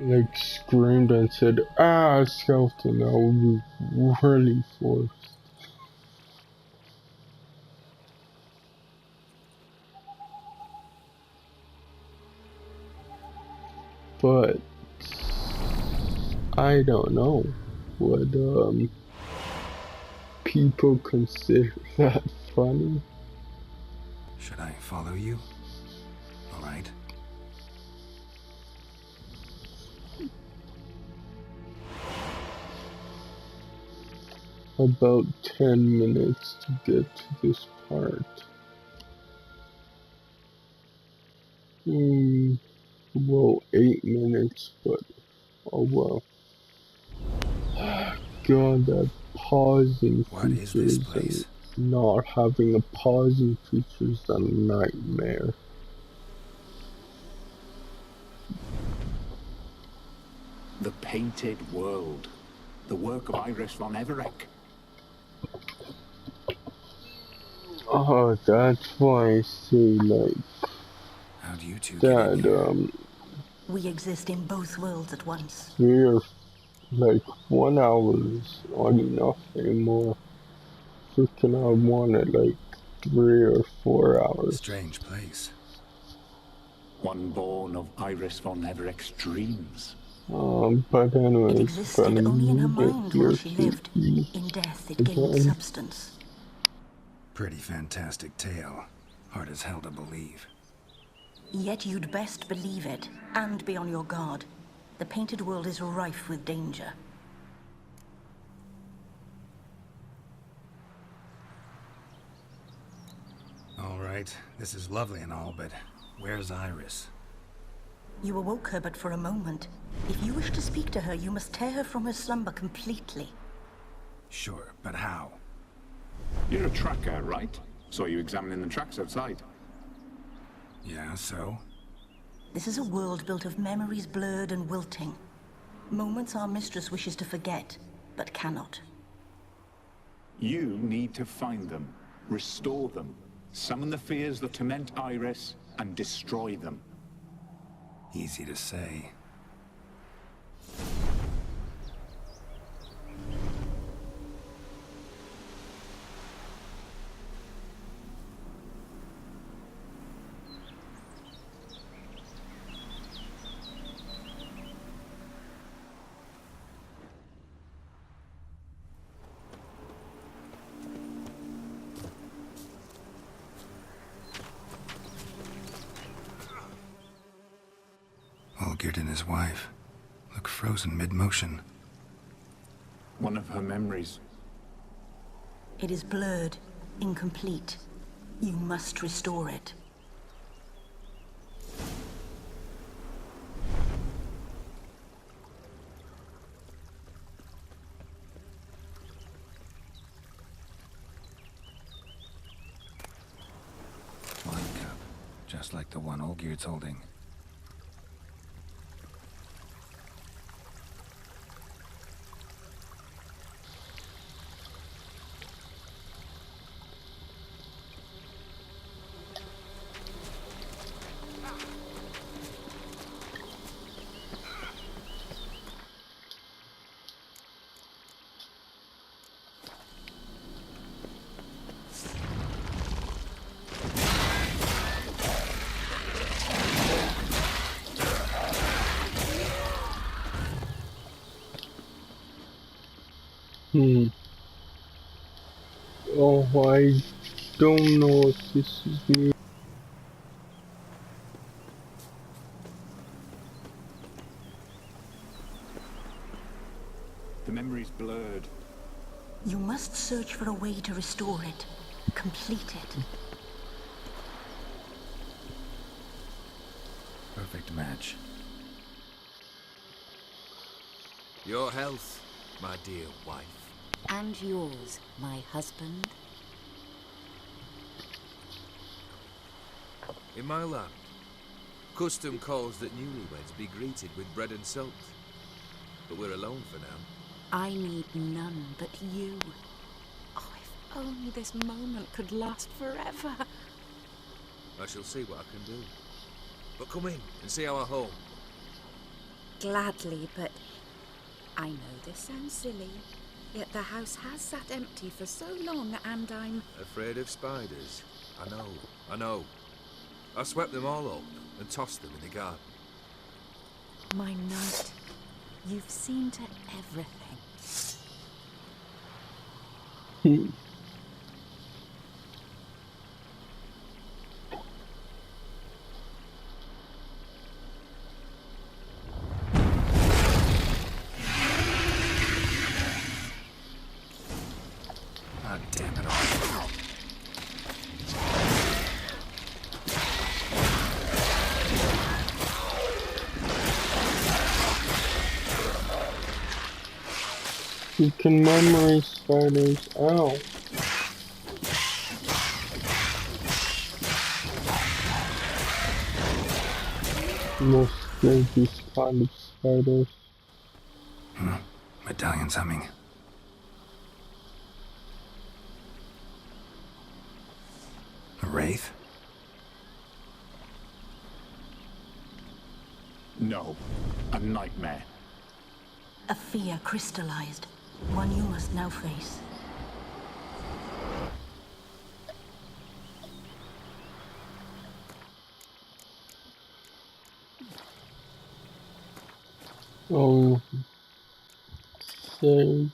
like screamed and said, "Ah, Skelton, I will be really forced." But I don't know. Would people consider that funny? Should I follow you? All right. About 10 minutes to get to this part. Well, 8 minutes, but oh well. God, that pausing What is this features and place? not having a pausing feature is a nightmare. The Painted World, the work of Iris von Everec. Oh, that's why I say like How do you two get in that. here? We exist in both worlds at once. 1 hour is not enough anymore. Freaking I wanted like 3 or 4 hours. Strange place. One born of Iris von Everec's dreams. But It anyways, existed gonna only in her leave it mind here while she to lived. eat In death, it gained again. substance. Pretty fantastic tale. Hard as hell to believe. Yet you'd best believe it, and be on your guard. The Painted World is rife with danger. All right, this is lovely and all, but where's Iris? You awoke her but for a moment. If you wish to speak to her, you must tear her from her slumber completely. Sure, but how? You're a tracker, right? Saw you examining the tracks outside. Yeah, so? This is a world built of memories blurred and wilting. Moments our mistress wishes to forget, but cannot. You need to find them, restore them, summon the fears that torment Iris, and destroy them. Easy to say. Olgierd and his wife look frozen mid-motion. One of her memories. It is blurred, incomplete. You must restore it. Wine cup, just like the one Olgierd's holding. Oh, I don't know if this is me. The memory's blurred. You must search for a way to restore it. Complete it. Perfect match. Your health, my dear wife. And yours, my husband. In my land, custom calls that newlyweds be greeted with bread and salt. But we're alone for now. I need none but you. Oh, if only this moment could last forever. I shall see what I can do. But come in and see our home. gladly, but I know this sounds silly, yet the house has sat empty for so long, and I'm... Afraid of spiders? I know. I swept them all up and tossed them in the garden. My knight, you've seen to everything. Ah, damn it all. You can memory spiders out. Most dangerous kind of spiders. Medallion's humming. A wraith? No, a nightmare. A fear crystallized, one you must now face. Oh, save.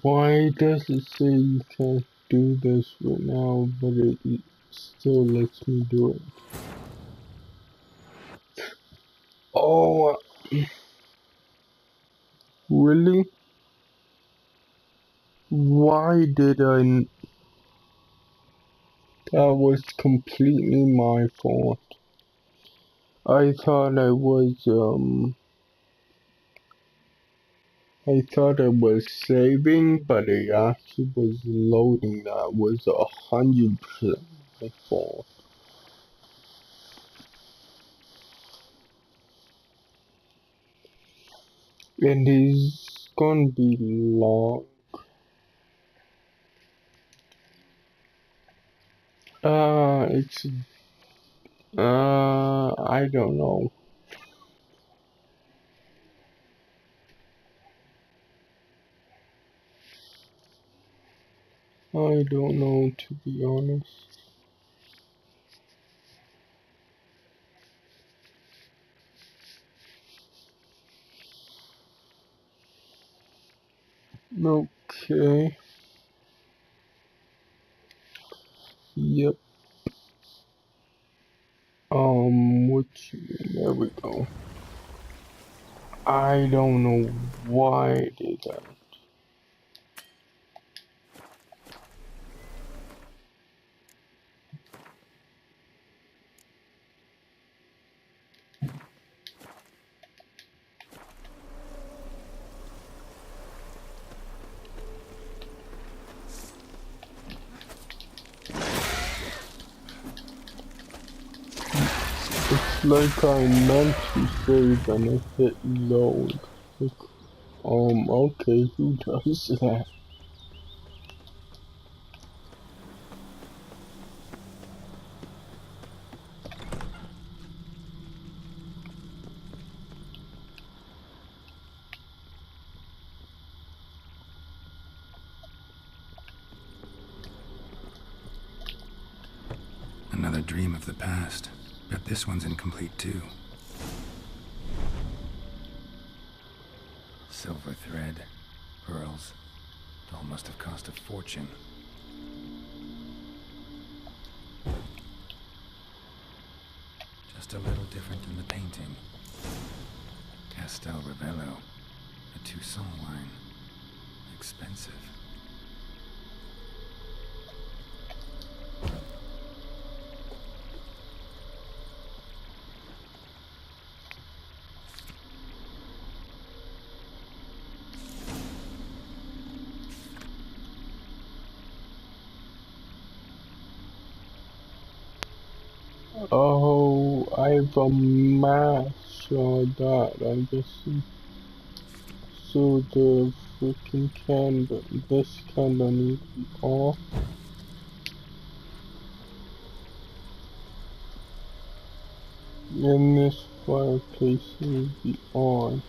Why does it say you can't do this right now, but it still lets me do it? Oh, really? Why did I? That was completely my fault. I thought I thought it was saving, but it actually was loading. That was 100% my fault. And it's gonna be long. I don't know. I don't know, to be honest. Okay. Yep. There we go. I don't know why I did that. It's like I meant to save and I hit load. Like, okay, who does that? Another dream of the past. Bet this one's incomplete too. Silver thread, pearls. It all must have cost a fortune. Just a little different in the painting. Castel Ravello, a Toussaint wine. Expensive. Oh, I have a match on that. I guess. So the freaking candle, this candle needs to be off. And this fireplace needs to be on.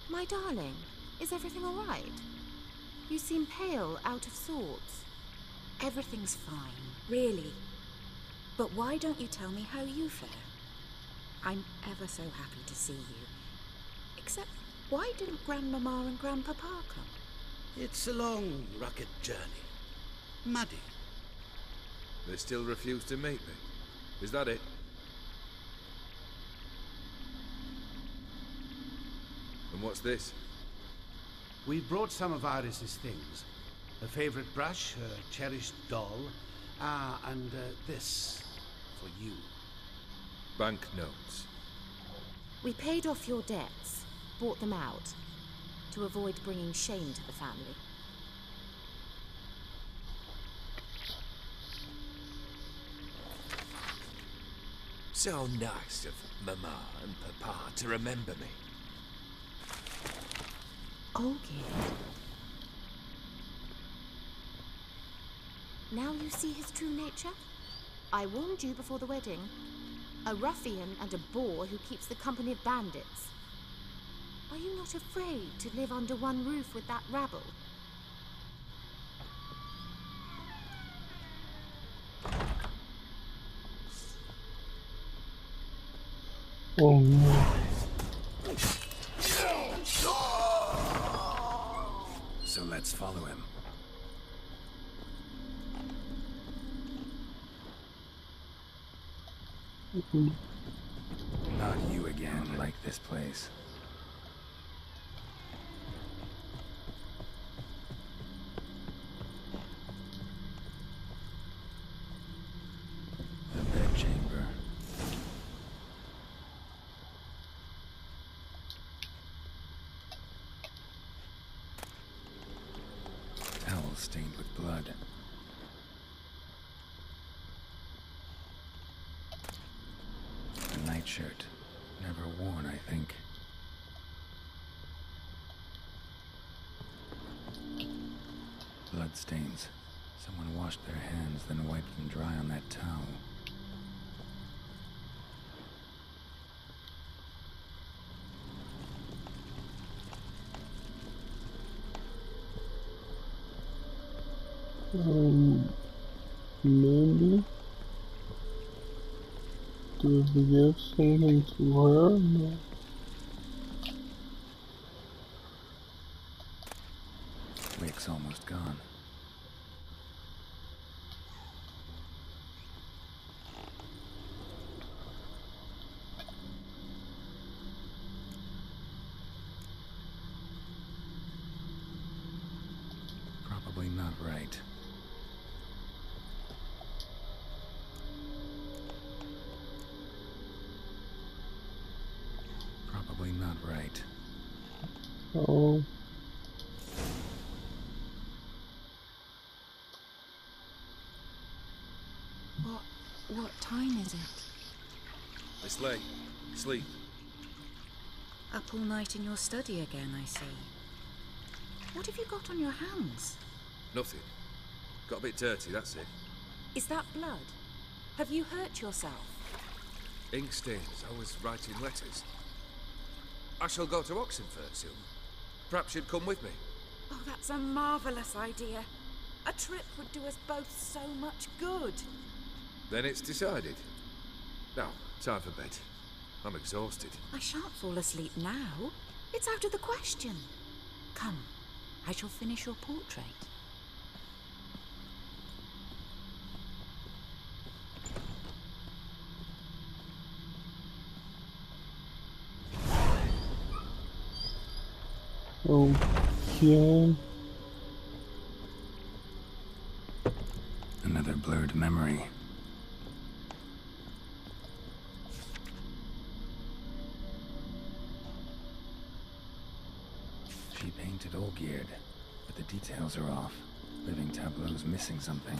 My darling, is everything all right? You seem pale, out of sorts. Everything's fine, really. But why don't you tell me how you fare? I'm ever so happy to see you. Except, why didn't Grandmama and Grandpapa come? It's a long, rugged journey. Muddy. They still refuse to meet me. Is that it? And what's this? We brought some of Iris's things. Her favorite brush, her cherished doll, and this for you. Banknotes. We paid off your debts, bought them out, to avoid bringing shame to the family. So nice of Mama and Papa to remember me. Olgierd. Now you see his true nature? I warned you before the wedding. A ruffian and a boor who keeps the company of bandits. Are you not afraid to live under one roof with that rabble? Oh no. So let's follow him. Not you again, like this place. The bedchamber. Towel stained with blood. A nightshirt. Never worn, I think. Blood stains. Someone washed their hands, then wiped them dry on that towel. Maybe. Did we give something to her? No. Wick's almost gone. Probably not right. Probably not right. Oh. What time is it? It's late. Sleep. Up all night in your study again, I see. What have you got on your hands? Nothing. Got a bit dirty, that's it. Is that blood? Have you hurt yourself? Ink stains. I was writing letters. I shall go to Oxenfurt soon. Perhaps you'd come with me. Oh, that's a marvellous idea. A trip would do us both so much good. Then it's decided. Now, time for bed. I'm exhausted. I shan't fall asleep now. It's out of the question. Come, I shall finish your portrait. Okay. Another blurred memory. She painted Olgierd, but the details are off. Living tableau's missing something.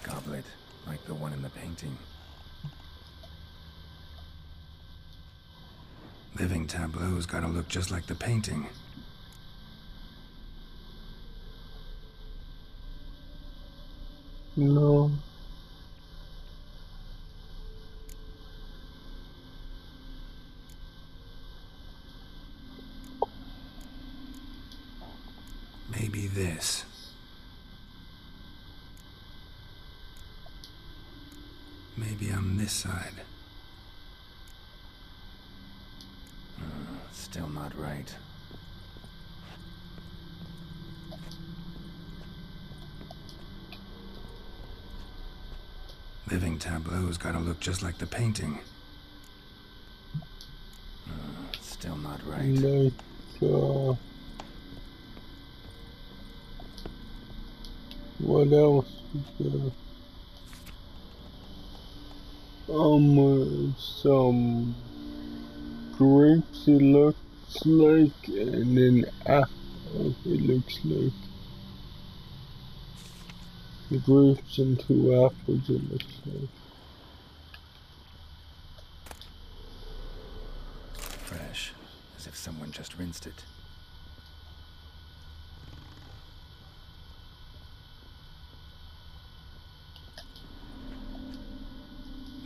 Goblet, like the one in the painting. Living tableau's gotta look just like the painting. No. Maybe this. Maybe on this side. Still not right. Living tableau's gotta look just like the painting. Still not right. Like, what else is there? Some grapes it looks like, and then apple it looks like. The grapes and 2 apples it looks like. Fresh, as if someone just rinsed it.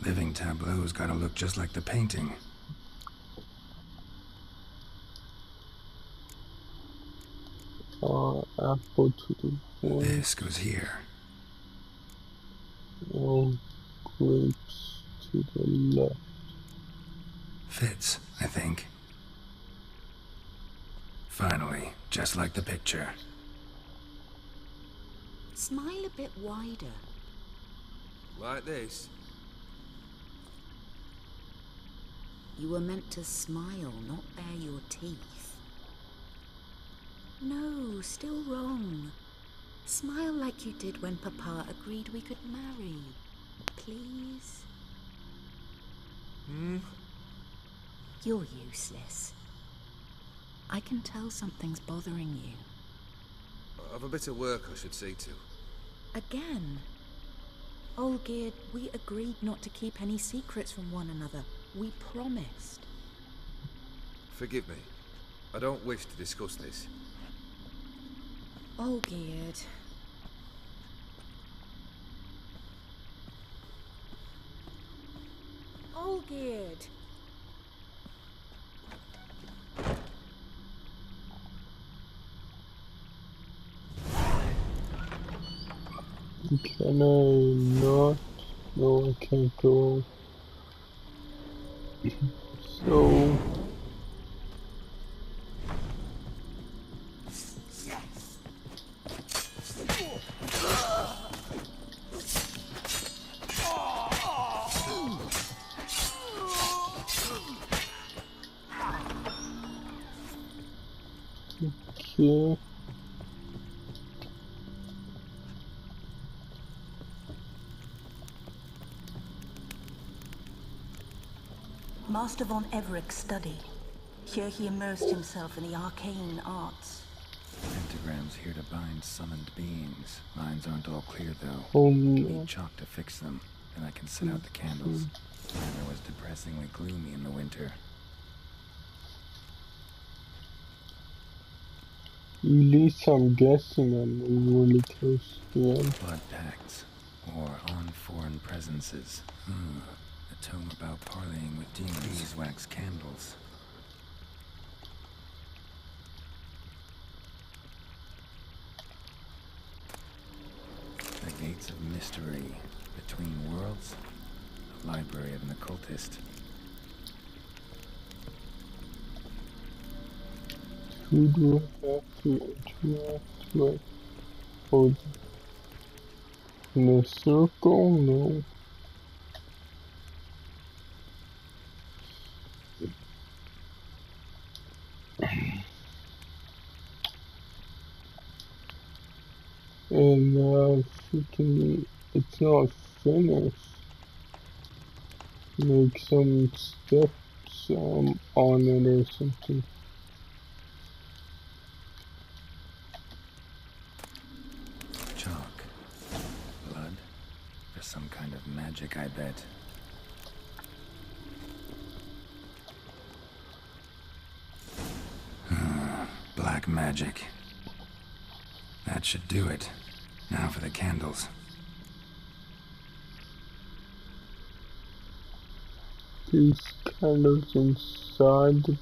Living tableau's gotta look just like the painting. Apple to the point. This goes here. Grapes to the left. Fits, I think. Finally, just like the picture. Smile a bit wider. Like this. You were meant to smile, not bare your teeth. No, still wrong. Smile like you did when Papa agreed we could marry. Please? You're useless. I can tell something's bothering you. I've a bit of work I should see to. Again? Olgierd, we agreed not to keep any secrets from one another. We promised. Forgive me. I don't wish to discuss this. Olgierd. Olgierd. Can I not? No, I can't go. So... Okay. Master von Everec studied. Here he immersed himself in the arcane arts. Pentagrams here to bind summoned beings. Lines aren't all clear though. Need chalk to fix them, and I can set out the candles. Weather was depressingly gloomy in the winter. At least I'm guessing I'm really close to the end. Blood pacts, or on foreign presences. A tome about parleying with demons. Beeswax candles. The Gates of Mystery. Between Worlds. A library of an occultist. Who do I have to interact with? Oh, in a circle? No. And freaking, it's not finished. Make some steps on it or something. some kind of magic, I bet. Black magic. That should do it. Now for the candles. These candles inside the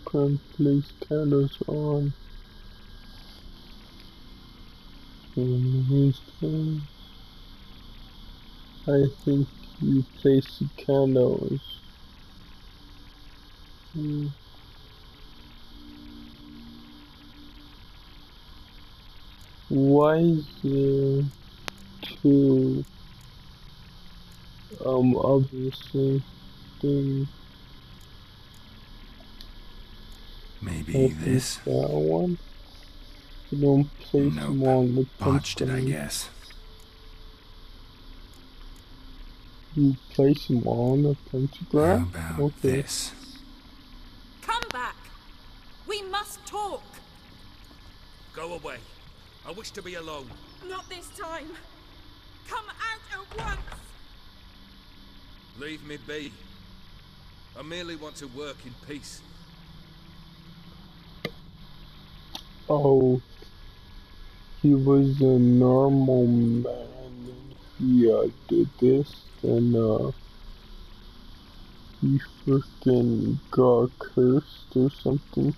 prince, place candles on. I think you place the candles. Why is there two obviously things? Maybe this? That one? You don't place them on the Botched it, I guess. You place them on the pentagram? How about this? Come back! We must talk! Go away. I wish to be alone. Not this time! Come out at once! Leave me be. I merely want to work in peace. Oh, he was a normal man and he did this, and he freaking got cursed or something.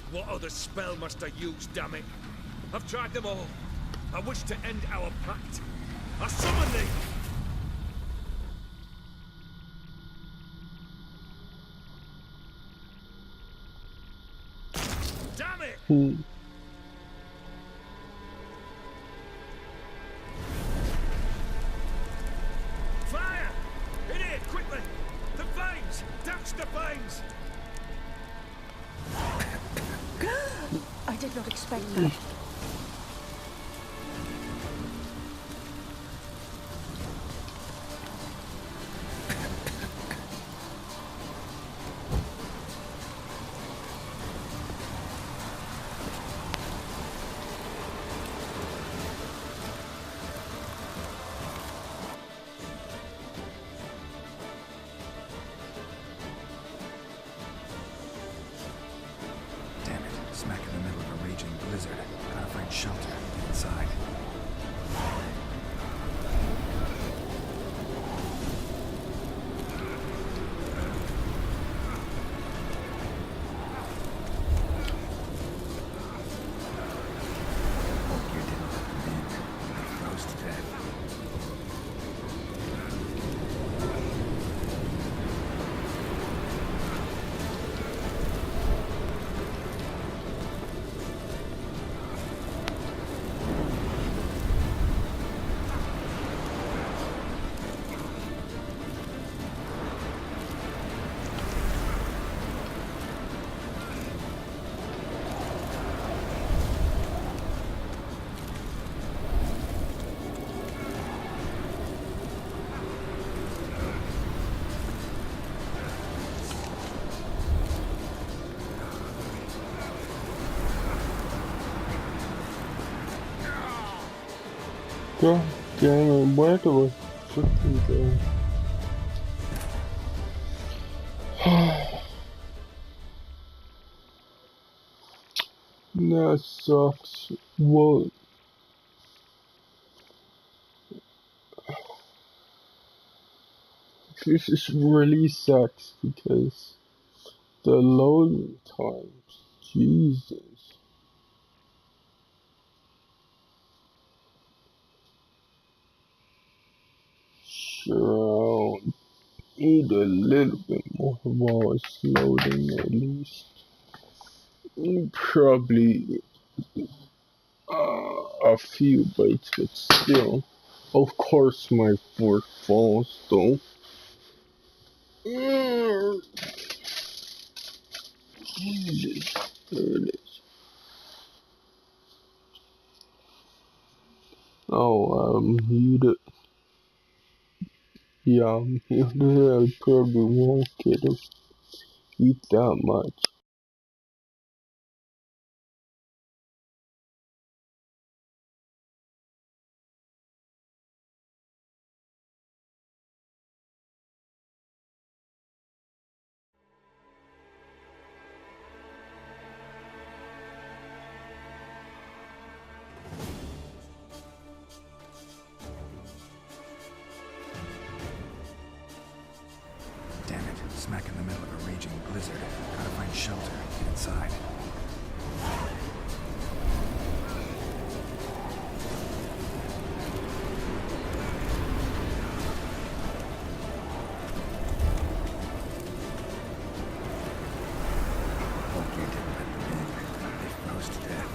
What other spell must I use, damn it? I've tried them all. I wish to end our pact. I summon thee! Damn it! Fire! In here, quickly! The flames! Douse the flames! I did not expect that. Smack in the middle of a raging blizzard. Gotta find shelter inside. You didn't recommend. I froze to death. God damn it, where do I freaking go? That sucks. Well, this really sucks because the loading times, Jesus. Sure. Eat a little bit more while it's loading, at least. Probably a few bites, but still. Of course, my fork falls, though. Jesus, there it is. Oh, muted. Yeah, I'm muted. I probably won't get to eat that much. Damn it, smack in the middle of a raging blizzard. Gotta find shelter, get inside. Olgierd didn't let them in. They froze to death.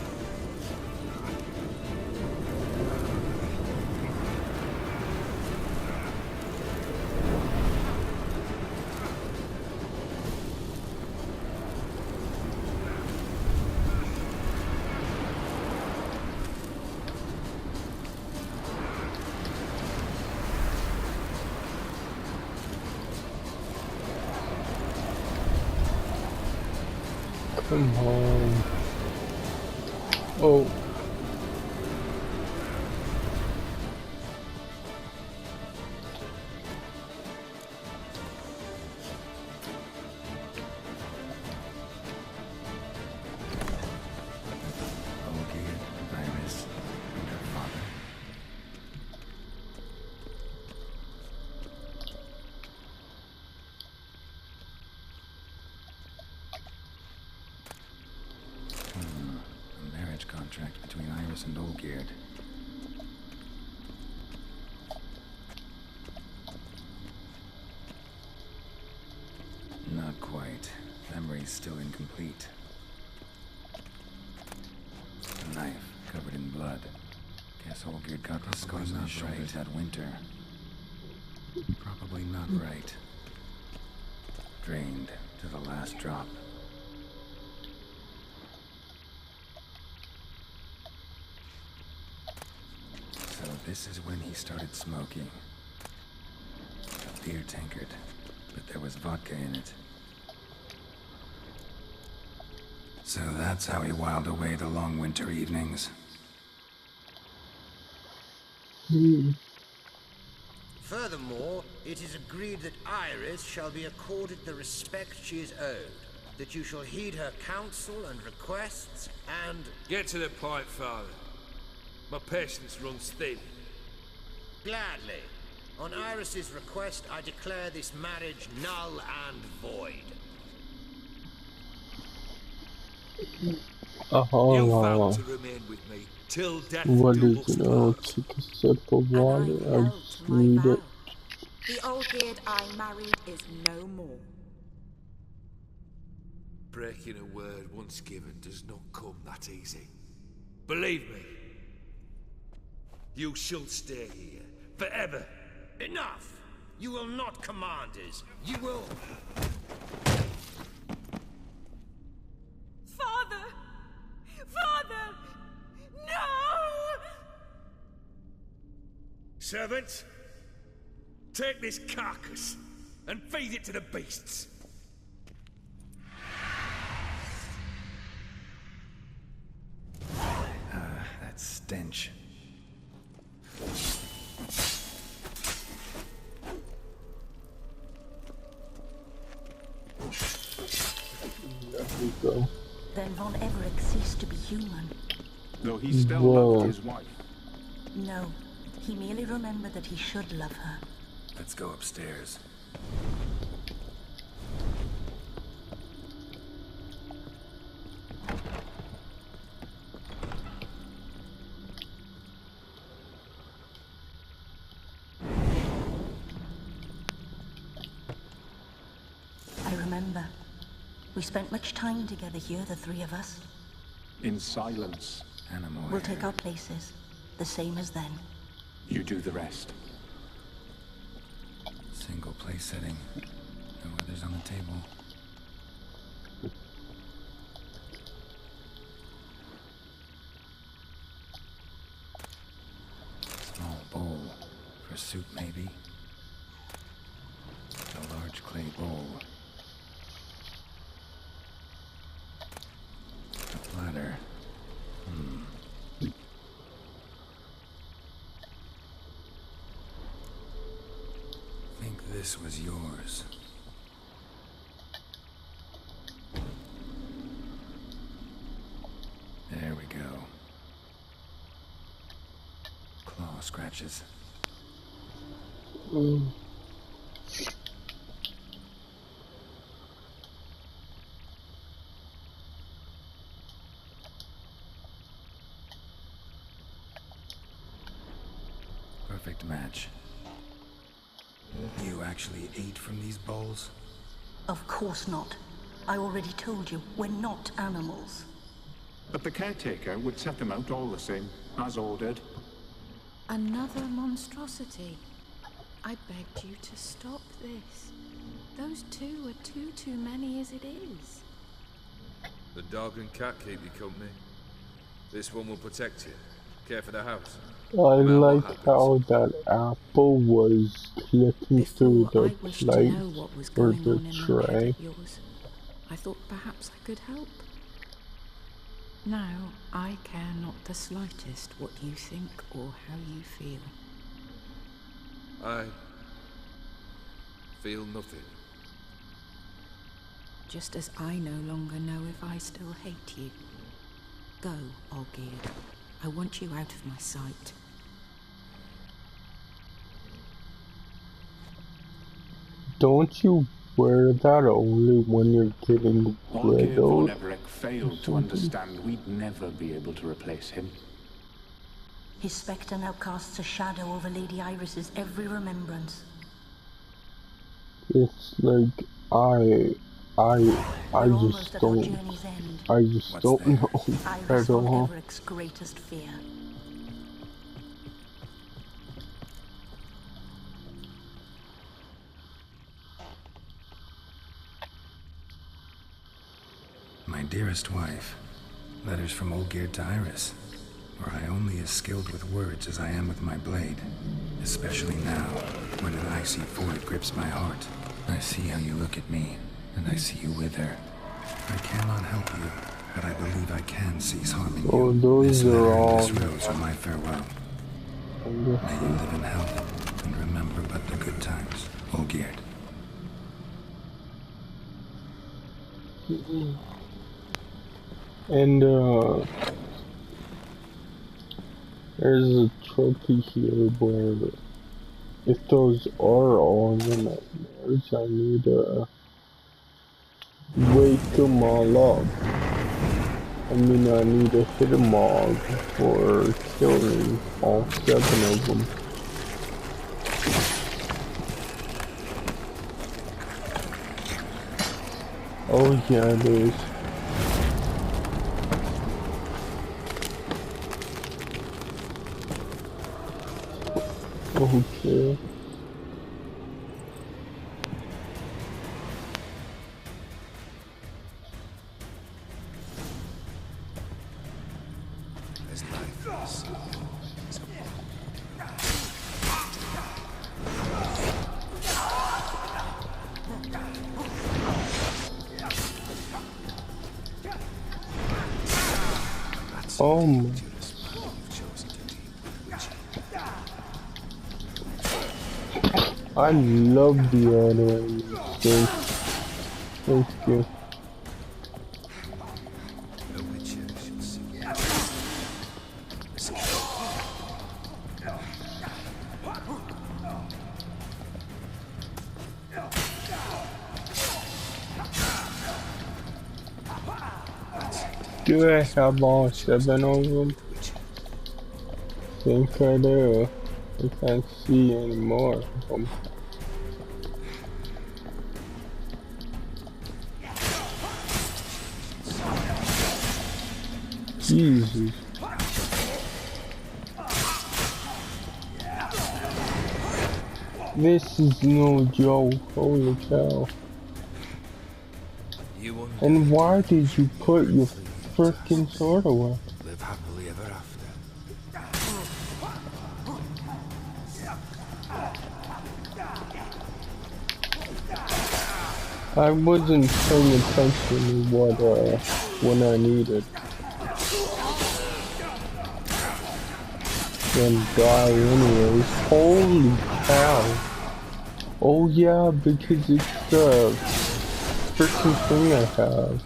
Come on. Oh. Olgierd, Iris, and her father. A marriage contract between Iris and Olgierd. Not quite. Memory's still incomplete. A knife covered in blood. Guess Olgierd got the scars on his shoulders that winter. Probably not right. Drained to the last drop. So this is when he started smoking. A beer tankard, but there was vodka in it. So that's how he whiled away the long winter evenings. Furthermore, it is agreed that Iris shall be accorded the respect she is owed, that you shall heed her counsel and requests, and... Get to the point, Father. My patience runs thin. Gladly. On Iris's request, I declare this marriage null and void. You vow to remain with me till death What do is us it? I'll part. take a sip of water. And I I held just to my need vow. it. The Olgierd I married is no more. Breaking a word once given does not come that easy. Believe me. You shall stay here forever. Enough! You will not command us. You will... Father! Father! No! Servants, take this carcass and feed it to the beasts. That stench. There we go. Then Von Everett ceased to be human. Though he still Whoa. loved his wife. No, he merely remembered that he should love her. Let's go upstairs. We spent much time together here, the three of us. In silence. Animal We'll hair. take our places, the same as then. You do the rest. Single place setting. No others on the table. Small bowl. For soup, maybe? A large clay bowl. A platter. Think this was yours. There we go. Claw scratches. Perfect match. You actually ate from these bowls? Of course not. I already told you, we're not animals. But the caretaker would set them out all the same, as ordered. Another monstrosity. I begged you to stop this. Those two are too many as it is. The dog and cat keep you company. This one will protect you. Care for the house. I like how that apple was clicking through the plate or the tray. I thought perhaps I could help. Now I care not the slightest what you think or how you feel. I feel nothing. Just as I no longer know if I still hate you. Go, Olgierd. I want you out of my sight. Don't you wear that only when you're getting Olgierd riddled? von Everec failed to understand we'd never be able to replace him. His spectre now casts a shadow over Lady Iris's every remembrance. It's like I just don't know Iris at all. von Everec's greatest fear. My dearest wife, letters from Olgierd to Iris, where I only as skilled with words as I am with my blade, especially now, when an icy void grips my heart. I see how you look at me, and I see you with her. I cannot help you, but I believe I can cease harming you. Oh, those this are all. this rose are my farewell. May you live in health, and remember but the good times, Olgierd. And there's a trophy here where if those are all the nightmares, I need to wake them all up. I mean, I need to hit them all before killing all 7 of them. Oh yeah, it is. Okay. There's life. Oh my. I love the anime. Thank you. Do I have all 7 of them? Think I do. I can't see any more of them. Jesus. This is no joke, holy cow. And why did you put your frickin' sword away? Live happily ever after. I wasn't paying attention to when I needed. Then die anyways. Holy cow. Oh yeah, because it's the freaking thing I have.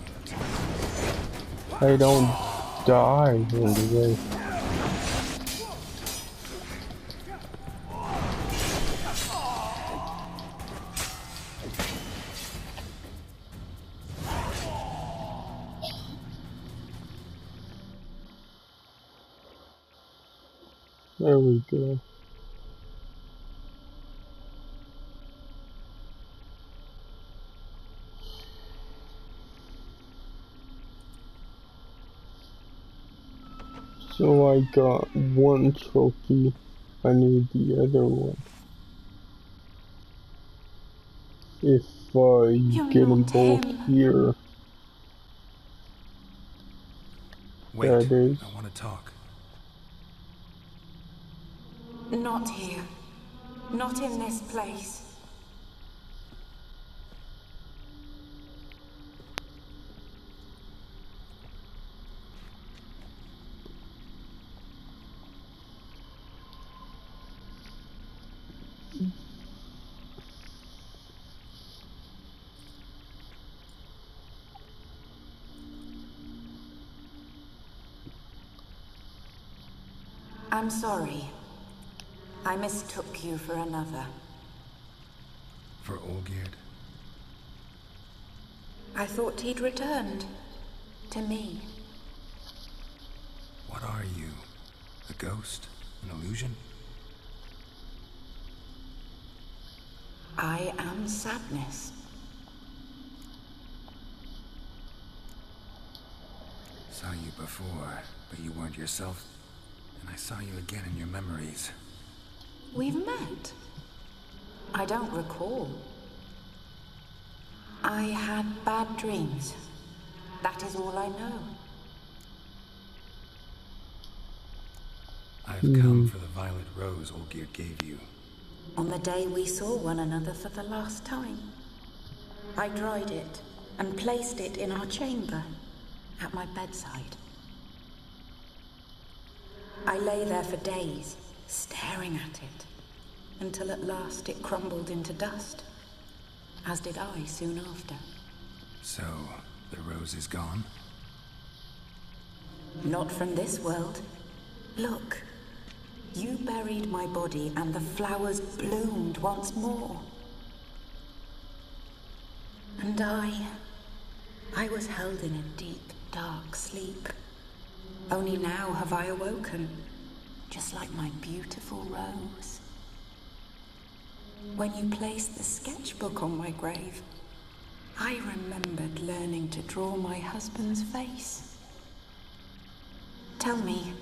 I don't die anyway. There we go. So I got one trophy. I need the other one. If I get them both here. Wait, that is. I want to talk. Not here. Not in this place. I'm sorry. I mistook you for another. For Olgierd? I thought he'd returned. To me. What are you? A ghost? An illusion? I am sadness. Saw you before, but you weren't yourself. And I saw you again in your memories. We've met? I don't recall. I had bad dreams. That is all I know. I've come for the violet rose Olgierd gave you. On the day we saw one another for the last time. I dried it and placed it in our chamber, at my bedside. I lay there for days, staring at it, until at last it crumbled into dust, as did I soon after. So, the rose is gone? Not from this world. Look, you buried my body and the flowers bloomed once more. And I was held in a deep, dark sleep. Only now have I awoken, just like my beautiful rose. When you placed the sketchbook on my grave, I remembered learning to draw my husband's face. Tell me,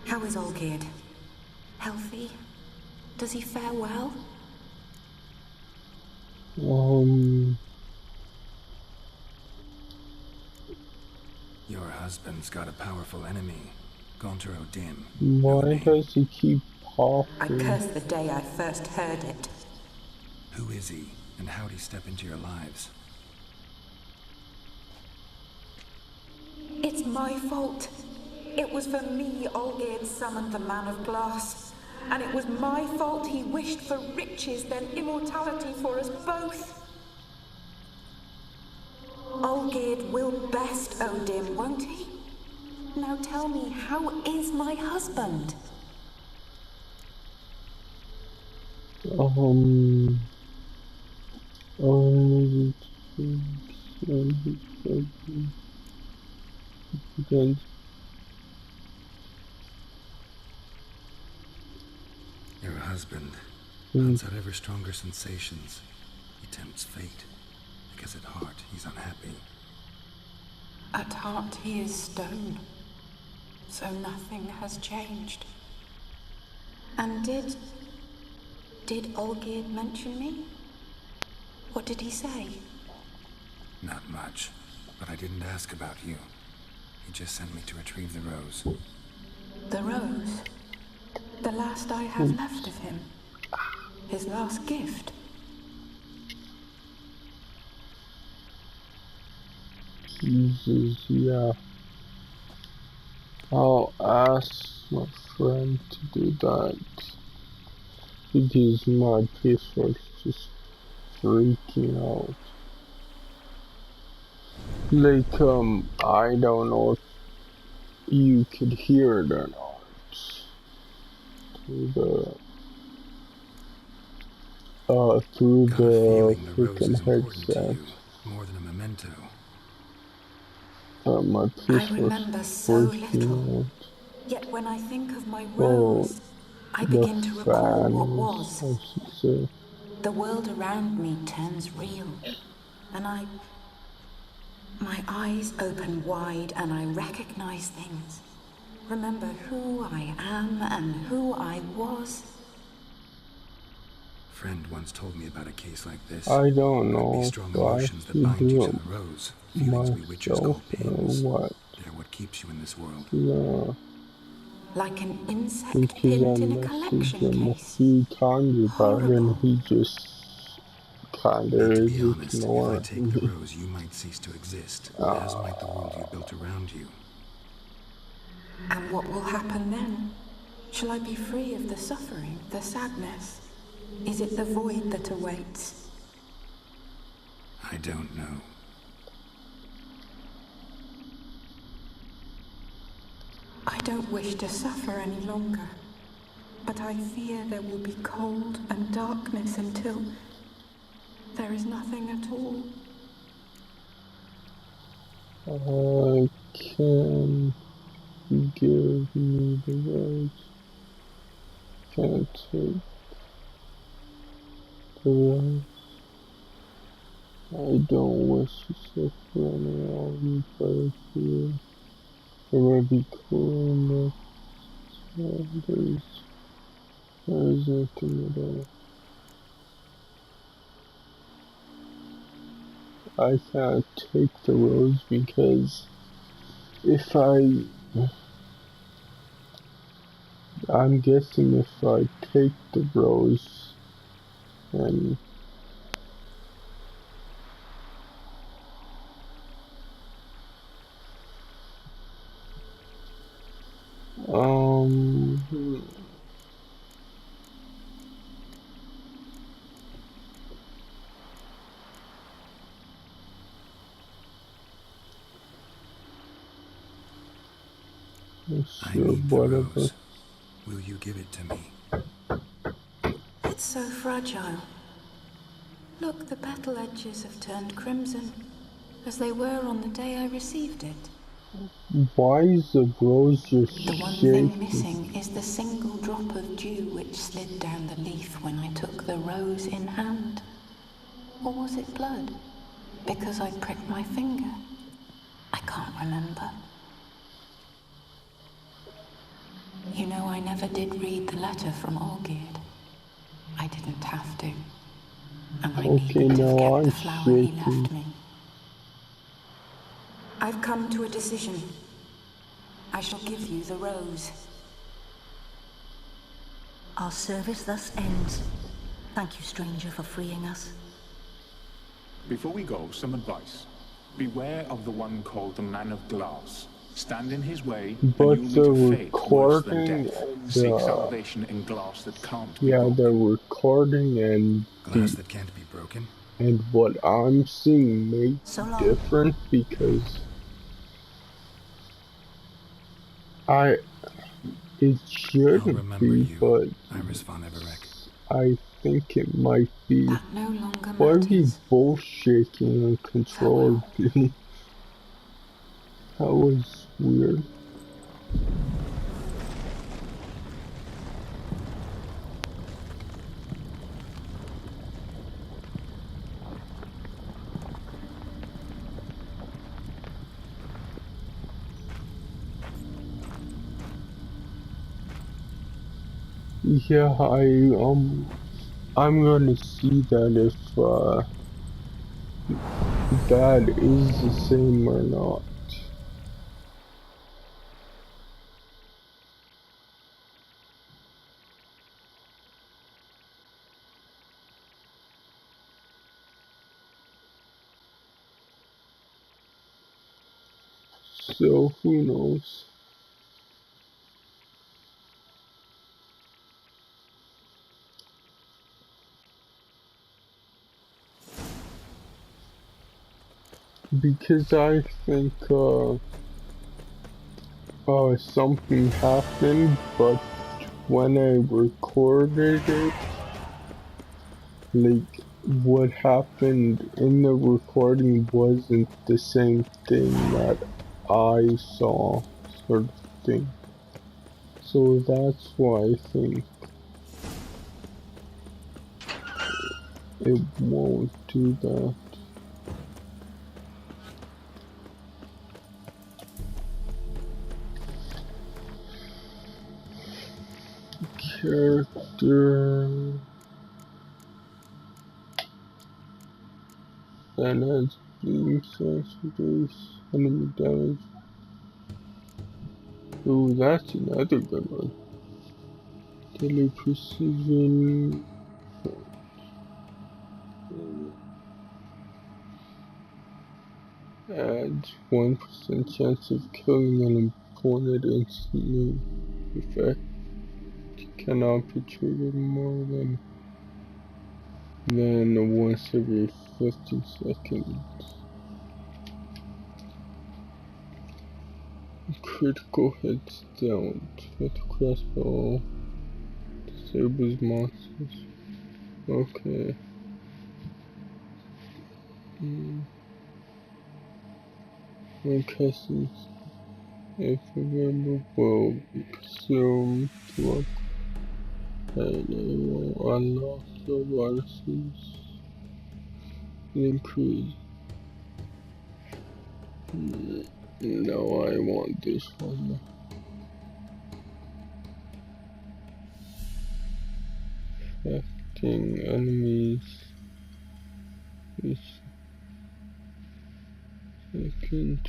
how is Olgierd? Healthy? Does he fare well? Your husband's got a powerful enemy, Gaunter O'Dim. Why does he keep popping? I curse the day I first heard it. Who is he, and how'd he step into your lives? It's my fault. It was for me Olgierd summoned the Man of Glass. And it was my fault he wished for riches then immortality for us both. Olgierd will best O'Dim, won't he? Now tell me, how is my husband? Your husband hunts out ever stronger sensations. He tempts fate, because at heart he's unhappy. At heart he is stone. So nothing has changed. And did Olgierd mention me? What did he say? Not much, but I didn't ask about you. He just sent me to retrieve the rose. The rose? The last I have left of him? His last gift? Jesus, yeah. I'll ask my friend to do that. Because my PS4 is just freaking out. Like, I don't know if you could hear it or not. Through the freaking headset. More than a memento. My I remember so little. Yet when I think of my rose, I begin to recall what was. The world around me turns real, and my eyes open wide and I recognize things. Remember who I am and who I was. Friend once told me about a case like this. I don't know strong emotions that bind you to the rose. Feelings we witches call pains. What? They're what keeps you in this world. Yeah. Like an insect pinned in a collection case. A few times about it, and he just kind of To is be honest, ignoring. if I take the rose, you might cease to exist, as might the world you built around you. And what will happen then? Shall I be free of the suffering, the sadness? Is it the void that awaits? I don't know. I don't wish to suffer any longer, but I fear there will be cold and darkness until there is nothing at all. Can give me the rose. Can I take the rose? I don't wish to suffer any longer, but I fear it might be cool enough. There's nothing at all. I can't take the rose because if I'm guessing if I take the rose and I need the rose. Will you give it to me? It's so fragile. Look, the petal edges have turned crimson, as they were on the day I received it. Why is the rose just shaking? The one thing missing is the single drop of dew which slid down the leaf when I took the rose in hand. Or was it blood? Because I pricked my finger? I can't remember. You know, I never did read the letter from Olgierd. I didn't have to. And I needed to get the flower he left me. I've come to a decision. I shall give you the rose. Our service thus ends. Thank you, stranger, for freeing us. Before we go, some advice. Beware of the one called the Man of Glass. Stand in his way, but and the you'll meet a fate worse than recording death. and Seek salvation in glass that can't be yeah, broken. the recording and glass that can't be broken. And what I'm seeing may be different because it shouldn't be, but Iris von Everec. I think it might be. That no longer Why are we matters. both shaking uncontrollably? That was weird. Yeah, I'm gonna see that if that is the same or not. So who knows? Because I think something happened, but when I recorded it, like what happened in the recording wasn't the same thing that I saw, sort of thing. So that's why I think it won't do that. Character that has beam sense base enemy damage. Ooh, that's another good one. Daily precision. Adds 1% chance of killing an opponent instantly. Effect cannot be triggered more than once every 50 seconds. Critical hits don't. With crossbow disables monsters. Okay. When customers, if available, will be consumed to and it will unlock the bonuses. Increase. No, I want this one. Affecting enemies. Each second,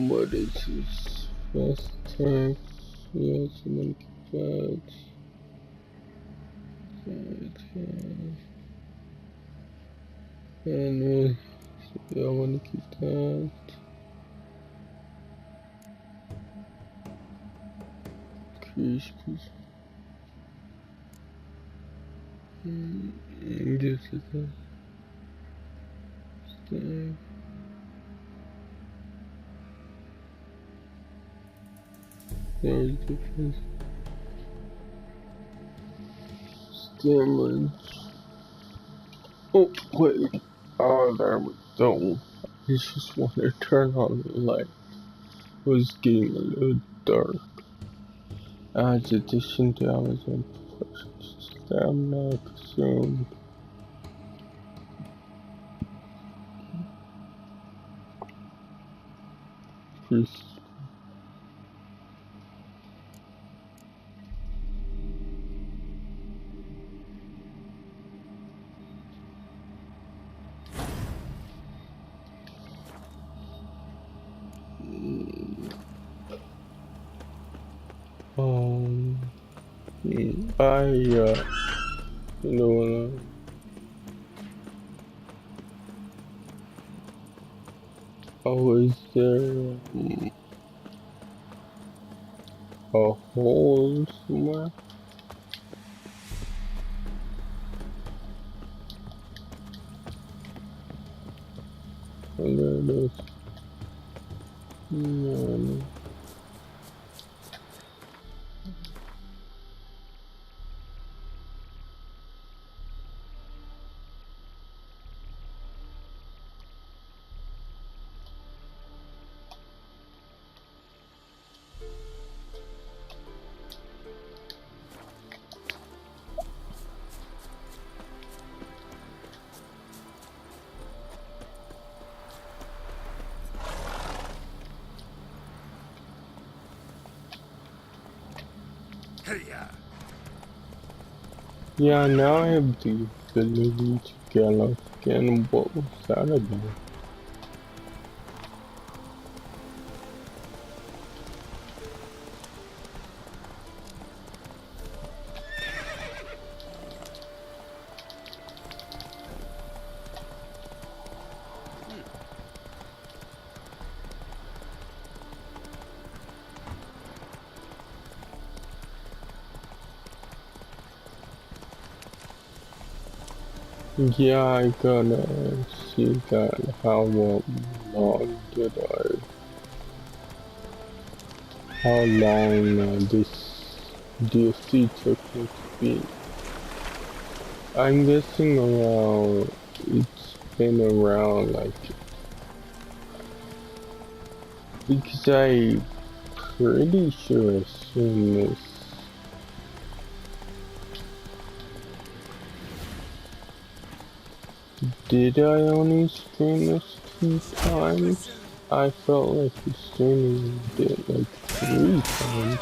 what is this? Fast attacks. Yes, and then pads. And I want to keep that. Increase. This is that. Stack. There's difference. Damage. Oh, wait. Oh, there we go. I just want to turn on the light. It was getting a little dark. Adds addition damage and stamina consumed. Priest. You know, is there a hole somewhere? Oh, there it is. No. Yeah, now I have the ability to gallop again. What was that about? Yeah, I gotta see that. How long did how long this DLC took me to beat? I'm guessing around, it's been around like, because I'm pretty sure I've seen this. Did I only stream this 2 times? I felt like the streaming did like 3 times.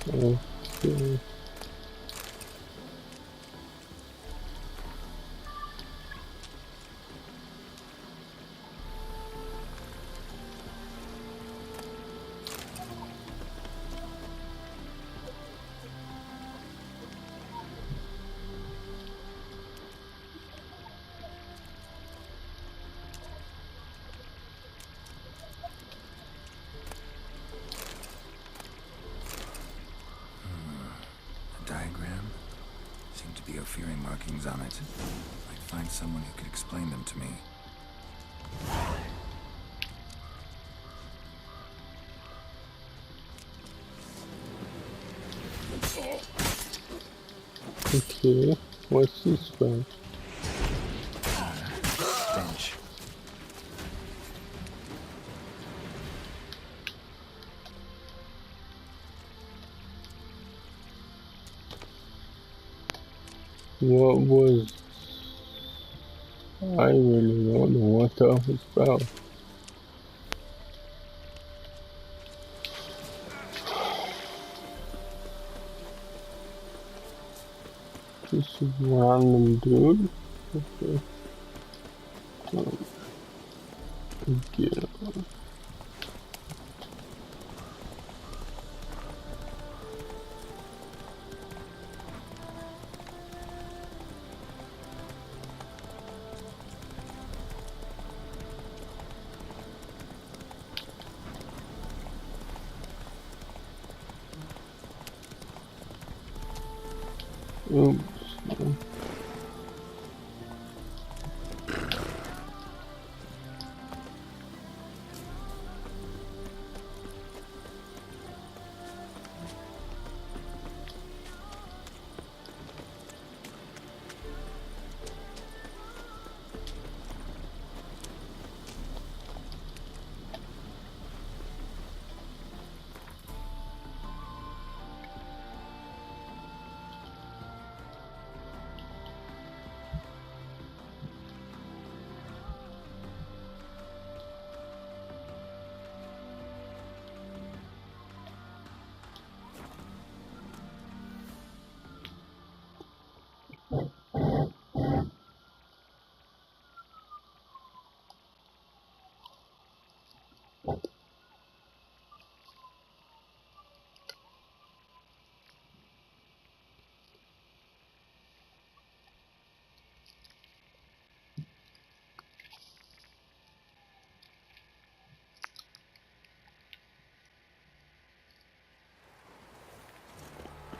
Okay. Diagram? Seem to be Ophiri markings on it. I'd find someone who could explain them to me. Okay, what's this one? Stench. What was... I really don't know what that was about. Just a random dude? Okay. Yeah. Oops.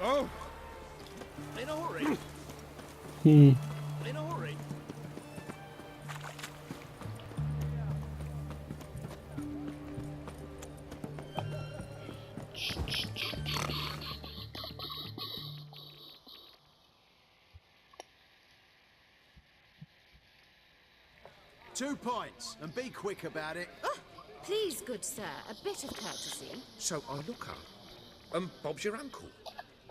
Oh! In a hurry. Hmm. In a hurry. Two points, and be quick about it. Oh, please, good sir, a bit of courtesy. So I look up, and Bob's your uncle.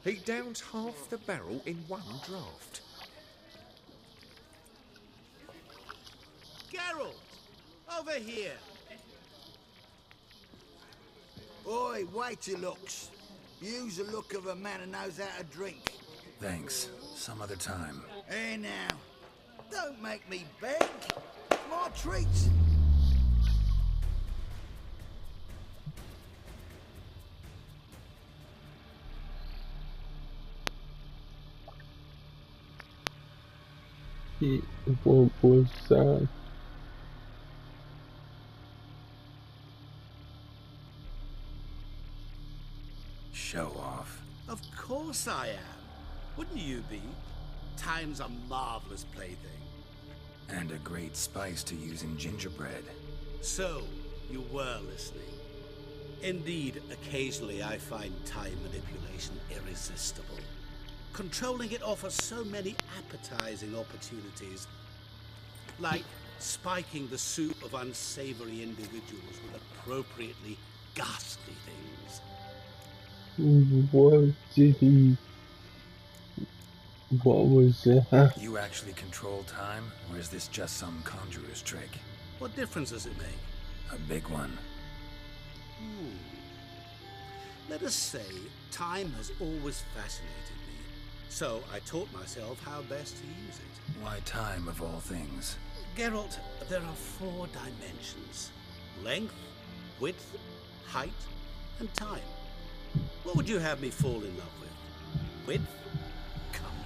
He downs half the barrel in one draft. Geralt! Over here! Oi, wait your looks. Use the look of a man who knows how to drink. Thanks. Some other time. Hey now, don't make me beg. More treats. What was that? Show off. Of course I am. Wouldn't you be? Time's a marvelous plaything. And a great spice to use in gingerbread. So, you were listening. Indeed, occasionally I find time manipulation irresistible. Controlling it offers so many appetizing opportunities. Like spiking the soup of unsavory individuals with appropriately ghastly things. What did he... What was that? You actually control time, or is this just some conjurer's trick? What difference does it make? A big one. Let us say, time has always fascinated me. So I taught myself how best to use it. Why time, of all things? Geralt, there are 4 dimensions. Length, width, height, and time. What would you have me fall in love with? Width? Come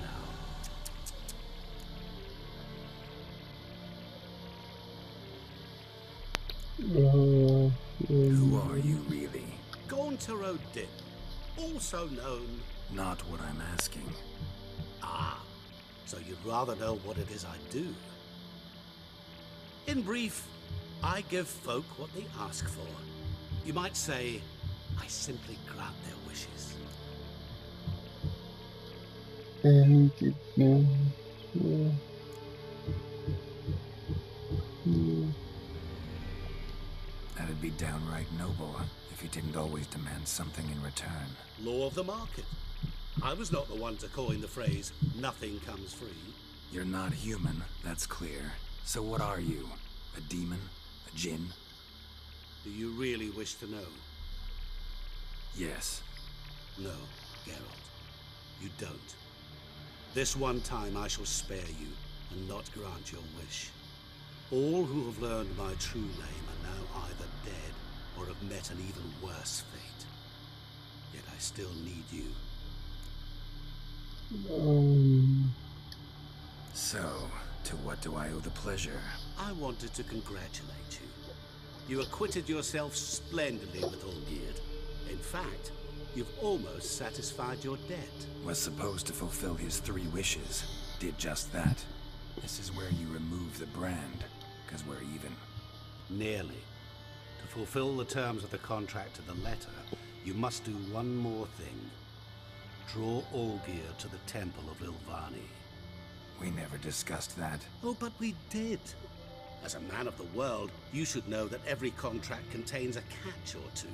now. Who are you, really? Gauntero Din, also known... Not what I'm asking. Ah, so you'd rather know what it is I do. In brief, I give folk what they ask for. You might say, I simply grant their wishes. And That'd be downright noble if you didn't always demand something in return. Law of the market. I was not the one to coin the phrase, nothing comes free. You're not human, that's clear. So what are you? A demon? A djinn? Do you really wish to know? Yes. No, Geralt. You don't. This one time I shall spare you and not grant your wish. All who have learned my true name are now either dead or have met an even worse fate. Yet I still need you. So, to what do I owe the pleasure? I wanted to congratulate you. You acquitted yourself splendidly with Olgierd. In fact, you've almost satisfied your debt. Was supposed to fulfill his 3 wishes. Did just that. This is where you remove the brand, because we're even. Nearly. To fulfill the terms of the contract to the letter, you must do one more thing. Draw Olgierd to the Temple of Ilvani. We never discussed that. Oh, but we did. As a man of the world, you should know that every contract contains a catch or two.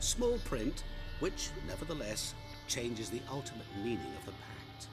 Small print, which, nevertheless, changes the ultimate meaning of the pact.